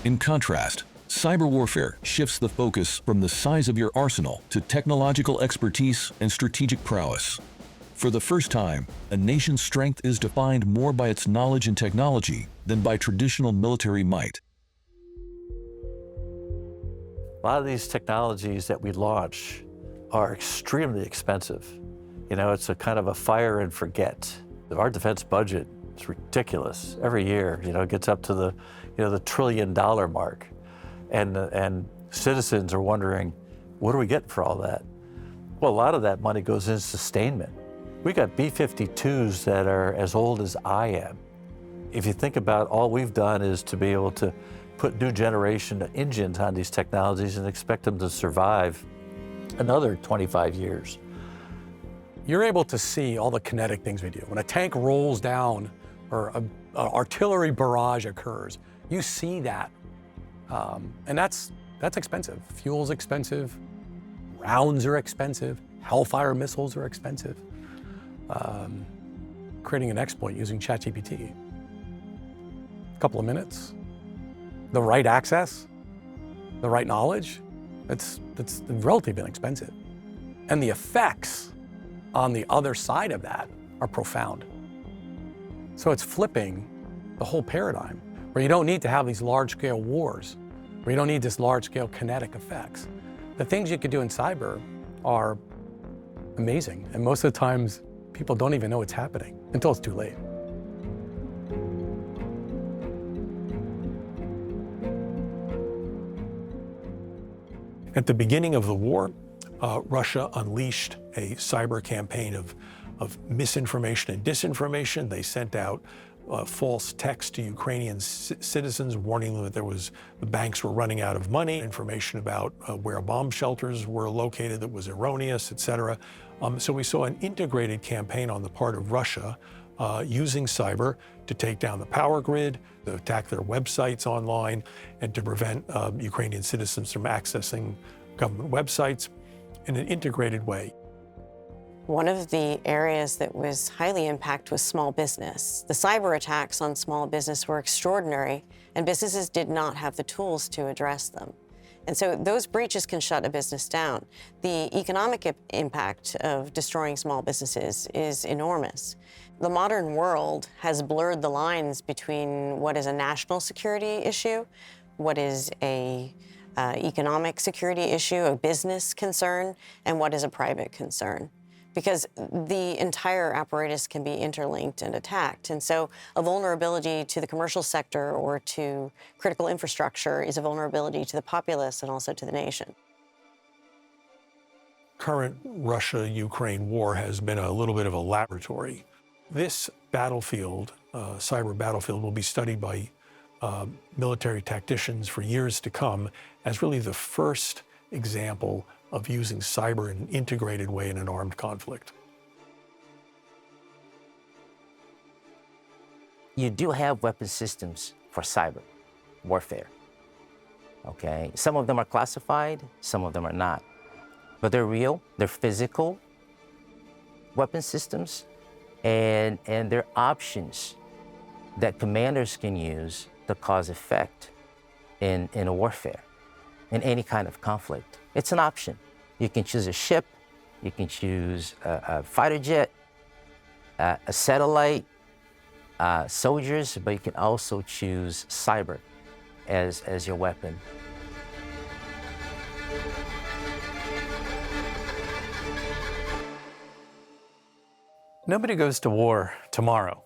[SPEAKER 6] In contrast, cyber warfare shifts the focus from the size of your arsenal to technological expertise and strategic prowess. For the first time, a nation's strength is defined more by its knowledge and technology than by traditional military might.
[SPEAKER 9] A lot of these technologies that we launch are extremely expensive. You know, it's a kind of a fire and forget. Our defense budget is ridiculous. Every year, you know, it gets up to the $1 trillion mark. And citizens are wondering, what do we get for all that? Well, a lot of that money goes in sustainment. We got B-52s that are as old as I am. If you think about all we've done is to be able to put new generation engines on these technologies and expect them to survive another 25 years.
[SPEAKER 5] You're able to see all the kinetic things we do. When a tank rolls down or an artillery barrage occurs, you see that. And that's expensive. Fuel's expensive, rounds are expensive, Hellfire missiles are expensive. Creating an exploit using ChatGPT, a couple of minutes, the right access, the right knowledge, It's relatively inexpensive. And the effects on the other side of that are profound. So it's flipping the whole paradigm, where you don't need to have these large-scale wars, where you don't need this large-scale kinetic effects. The things you could do in cyber are amazing, and most of the times people don't even know it's happening until it's too late.
[SPEAKER 8] At the beginning of the war, Russia unleashed a cyber campaign of misinformation and disinformation. They sent out false text to Ukrainian citizens warning them that the banks were running out of money, information about where bomb shelters were located that was erroneous, et cetera. So we saw an integrated campaign on the part of Russia using cyber to take down the power grid, to attack their websites online, and to prevent Ukrainian citizens from accessing government websites in an integrated way.
[SPEAKER 10] One of the areas that was highly impacted was small business. The cyber attacks on small business were extraordinary, and businesses did not have the tools to address them. And so those breaches can shut a business down. The economic impact of destroying small businesses is enormous. The modern world has blurred the lines between what is a national security issue, what is a economic security issue, a business concern, and what is a private concern. Because the entire apparatus can be interlinked and attacked. And so a vulnerability to the commercial sector or to critical infrastructure is a vulnerability to the populace and also to the nation.
[SPEAKER 8] Current Russia-Ukraine war has been a little bit of a laboratory. This battlefield, cyber battlefield, will be studied by military tacticians for years to come as really the first example of using cyber in an integrated way in an armed conflict.
[SPEAKER 11] You do have weapon systems for cyber warfare, okay? Some of them are classified, some of them are not. But they're real, they're physical weapon systems, and they're options that commanders can use to cause effect in a warfare, in any kind of conflict. It's an option. You can choose a ship, you can choose a fighter jet, a satellite, soldiers, but you can also choose cyber as your weapon.
[SPEAKER 12] Nobody goes to war tomorrow.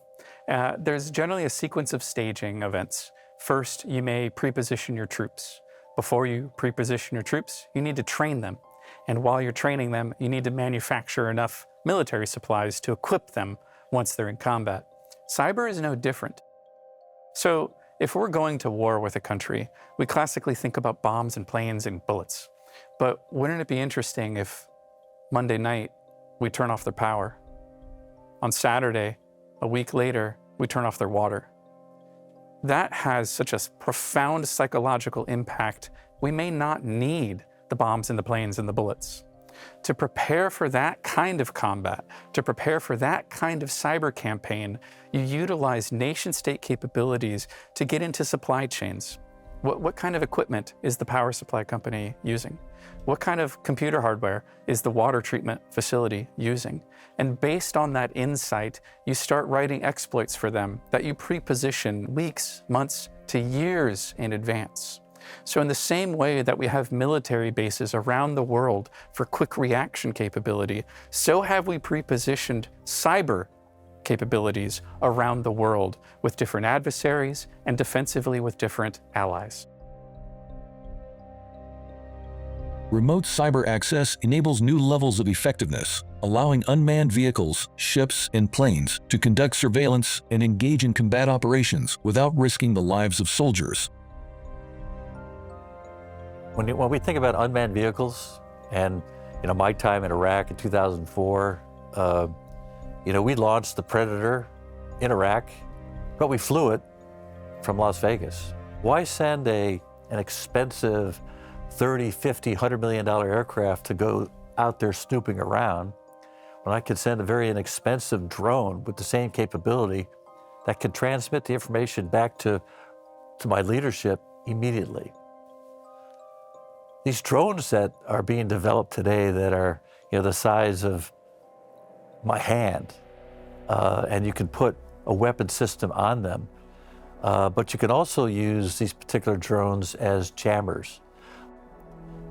[SPEAKER 12] There's generally a sequence of staging events. First, you may pre-position your troops. Before you pre-position your troops, you need to train them. And while you're training them, you need to manufacture enough military supplies to equip them once they're in combat. Cyber is no different. So if we're going to war with a country, we classically think about bombs and planes and bullets. But wouldn't it be interesting if Monday night we turn off their power? On Saturday, a week later, we turn off their water. That has such a profound psychological impact, we may not need the bombs and the planes and the bullets. To prepare for that kind of combat, to prepare for that kind of cyber campaign, you utilize nation-state capabilities to get into supply chains. What kind of equipment is the power supply company using? What kind of computer hardware is the water treatment facility using? And based on that insight, you start writing exploits for them that you pre-position weeks, months, to years in advance. So in the same way that we have military bases around the world for quick reaction capability, so have we pre-positioned cyber capabilities around the world with different adversaries and defensively with different allies.
[SPEAKER 6] Remote cyber access enables new levels of effectiveness, allowing unmanned vehicles, ships, and planes to conduct surveillance and engage in combat operations without risking the lives of soldiers.
[SPEAKER 9] When we think about unmanned vehicles, and my time in Iraq in 2004, we launched the Predator in Iraq, but we flew it from Las Vegas. Why send an expensive $30, $50, $100 million aircraft to go out there snooping around when I could send a very inexpensive drone with the same capability that can transmit the information back to my leadership immediately? These drones that are being developed today that are, the size of my hand, and you can put a weapon system on them, but you can also use these particular drones as jammers.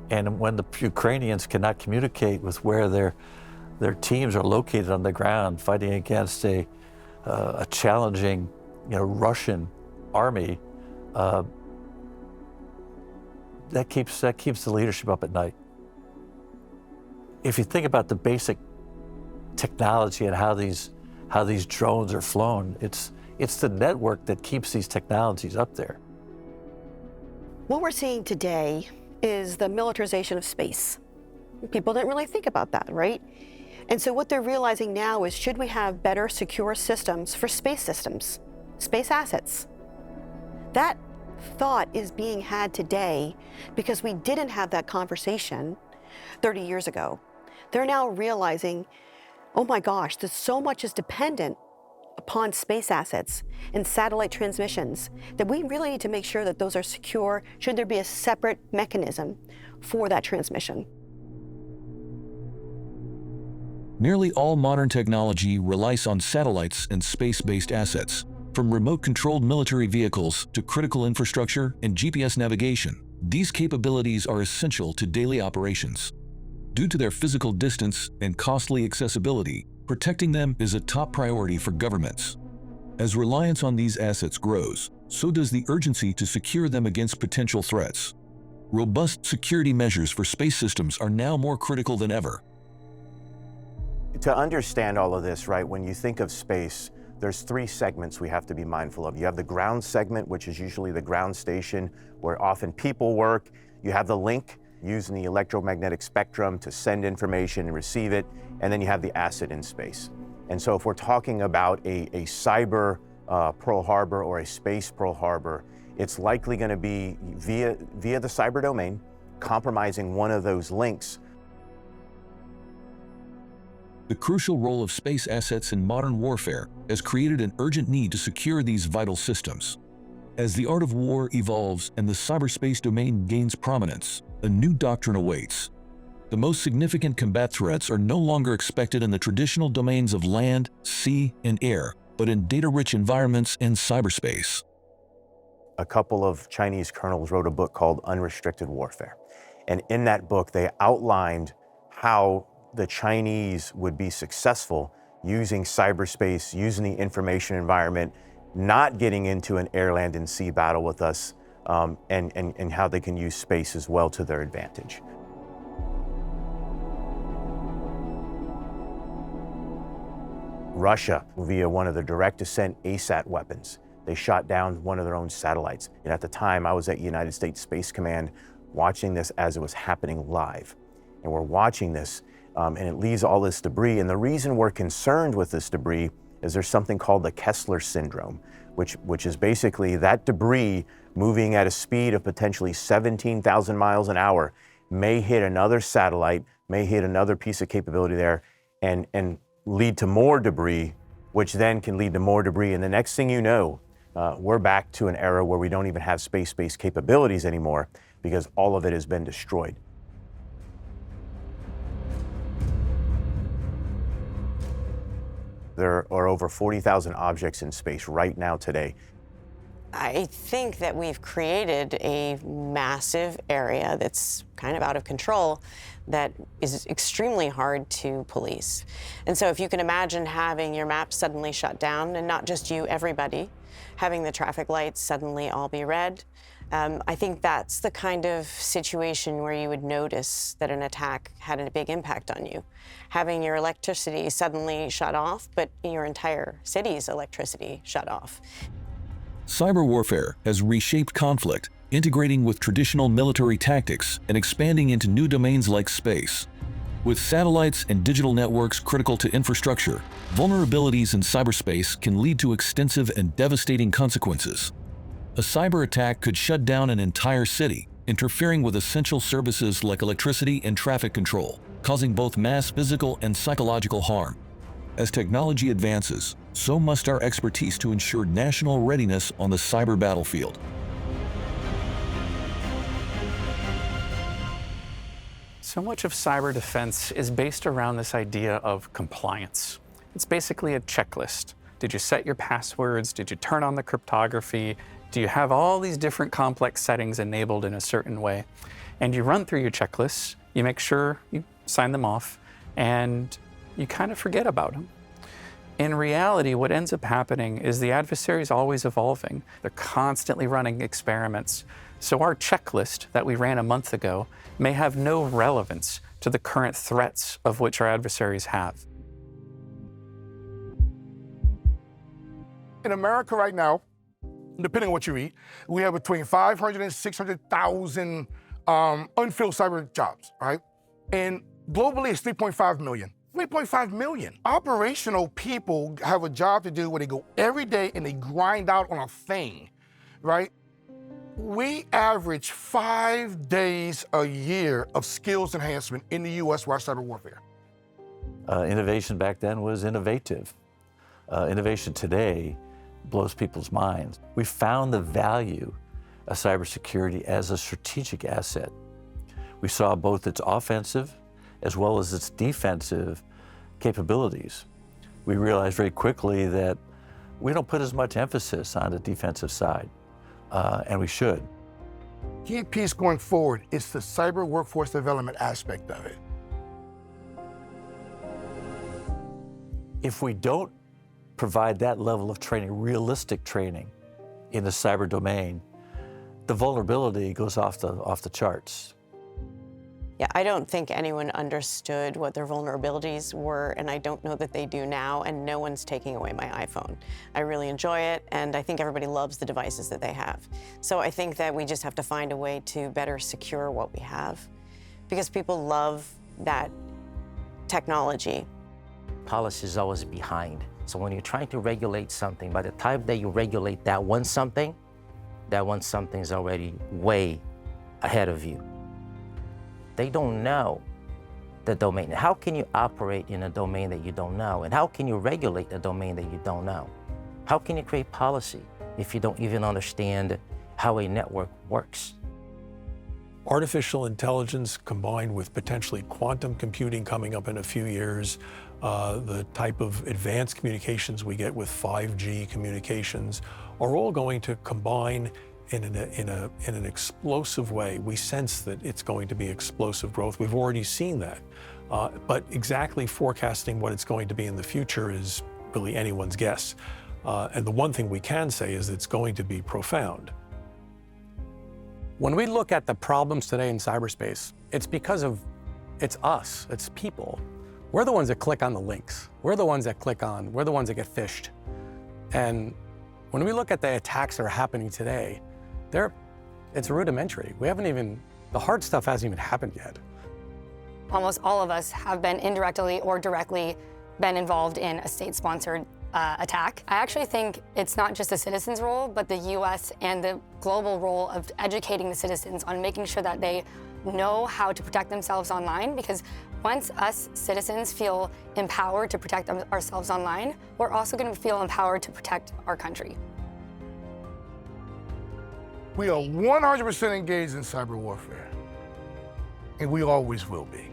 [SPEAKER 9] And when the Ukrainians cannot communicate with where their teams are located on the ground, fighting against a challenging, Russian army, that keeps the leadership up at night. If you think about the basic technology and how these drones are flown, it's the network that keeps these technologies up there.
[SPEAKER 20] What we're seeing today is the militarization of space. People didn't really think about that, right? And so what they're realizing now is, should we have better secure systems for space systems, space assets? That thought is being had today because we didn't have that conversation 30 years ago. They're now realizing, oh my gosh, so much is dependent upon space assets and satellite transmissions that we really need to make sure that those are secure. Should there be a separate mechanism for that transmission?
[SPEAKER 6] Nearly all modern technology relies on satellites and space-based assets. From remote-controlled military vehicles to critical infrastructure and GPS navigation, these capabilities are essential to daily operations. Due to their physical distance and costly accessibility, protecting them is a top priority for governments. As reliance on these assets grows, so does the urgency to secure them against potential threats. Robust security measures for space systems are now more critical than ever.
[SPEAKER 7] To understand all of this, right, when you think of space, there's three segments we have to be mindful of. You have the ground segment, which is usually the ground station where often people work. You have the link, using the electromagnetic spectrum to send information and receive it. And then you have the asset in space. And so if we're talking about a cyber Pearl Harbor or a space Pearl Harbor, it's likely going to be via the cyber domain, compromising one of those links.
[SPEAKER 6] The crucial role of space assets in modern warfare has created an urgent need to secure these vital systems. As the art of war evolves and the cyberspace domain gains prominence, a new doctrine awaits. The most significant combat threats are no longer expected in the traditional domains of land, sea, and air, but in data-rich environments in cyberspace.
[SPEAKER 7] A couple of Chinese colonels wrote a book called Unrestricted Warfare. And in that book, they outlined how the Chinese would be successful using cyberspace, using the information environment, not getting into an air, land, and sea battle with us, and how they can use space as well to their advantage. Russia, via one of the direct ascent ASAT weapons, they shot down one of their own satellites. And at the time, I was at United States Space Command watching this as it was happening live. And we're watching this, and it leaves all this debris. And the reason we're concerned with this debris is there's something called the Kessler syndrome, which is basically that debris moving at a speed of potentially 17,000 miles an hour may hit another satellite, may hit another piece of capability there, and lead to more debris, which then can lead to more debris. And the next thing you know, we're back to an era where we don't even have space-based capabilities anymore because all of it has been destroyed. There are over 40,000 objects in space right now today.
[SPEAKER 10] I think that we've created a massive area that's kind of out of control that is extremely hard to police. And so if you can imagine having your map suddenly shut down, and not just you, everybody, having the traffic lights suddenly all be red, I think that's the kind of situation where you would notice that an attack had a big impact on you. Having your electricity suddenly shut off, but your entire city's electricity shut off.
[SPEAKER 6] Cyber warfare has reshaped conflict, integrating with traditional military tactics and expanding into new domains like space. With satellites and digital networks critical to infrastructure, vulnerabilities in cyberspace can lead to extensive and devastating consequences. A cyber attack could shut down an entire city, interfering with essential services like electricity and traffic control, causing both mass physical and psychological harm. As technology advances, so must our expertise to ensure national readiness on the cyber battlefield.
[SPEAKER 12] So much of cyber defense is based around this idea of compliance. It's basically a checklist. Did you set your passwords? Did you turn on the cryptography? Do you have all these different complex settings enabled in a certain way? And you run through your checklists, you make sure you sign them off, and you kind of forget about them. In reality, what ends up happening is the adversary is always evolving. They're constantly running experiments. So our checklist that we ran a month ago may have no relevance to the current threats of which our adversaries have.
[SPEAKER 13] In America right now, depending on what you read, we have between 500 and 600,000 unfilled cyber jobs, right? And globally, it's 3.5 million. 3.5 million. Operational people have a job to do where they go every day and they grind out on a thing, right? We average 5 days a year of skills enhancement in the U.S. for our cyber warfare.
[SPEAKER 9] Innovation back then was innovative. Innovation today blows people's minds. We found the value of cybersecurity as a strategic asset. We saw both its offensive as well as its defensive capabilities. We realized very quickly that we don't put as much emphasis on the defensive side, and we should.
[SPEAKER 13] Key piece going forward is the cyber workforce development aspect of it.
[SPEAKER 9] If we don't provide that level of training, realistic training in the cyber domain, the vulnerability goes off the charts.
[SPEAKER 10] Yeah, I don't think anyone understood what their vulnerabilities were, and I don't know that they do now, and no one's taking away my iPhone. I really enjoy it, and I think everybody loves the devices that they have. So I think that we just have to find a way to better secure what we have, because people love that technology.
[SPEAKER 11] Policy is always behind. So when you're trying to regulate something, by the time that you regulate that one something is already way ahead of you. They don't know the domain. How can you operate in a domain that you don't know? And how can you regulate a domain that you don't know? How can you create policy if you don't even understand how a network works?
[SPEAKER 8] Artificial intelligence combined with potentially quantum computing coming up in a few years, the type of advanced communications we get with 5G communications are all going to combine in an explosive way. We sense that it's going to be explosive growth. We've already seen that. But exactly forecasting what it's going to be in the future is really anyone's guess. And the one thing we can say is it's going to be profound.
[SPEAKER 5] When we look at the problems today in cyberspace, it's because of, it's us, it's people. We're the ones that click on the links. We're the ones that we're the ones that get phished. And when we look at the attacks that are happening today, it's rudimentary. The hard stuff hasn't even happened yet.
[SPEAKER 1] Almost all of us have been indirectly or directly been involved in a state-sponsored attack. I actually think it's not just the citizens' role, but the U.S. and the global role of educating the citizens on making sure that they know how to protect themselves online, because once us citizens feel empowered to protect ourselves online, we're also going to feel empowered to protect our country.
[SPEAKER 13] We are 100% engaged in cyber warfare, and we always will be.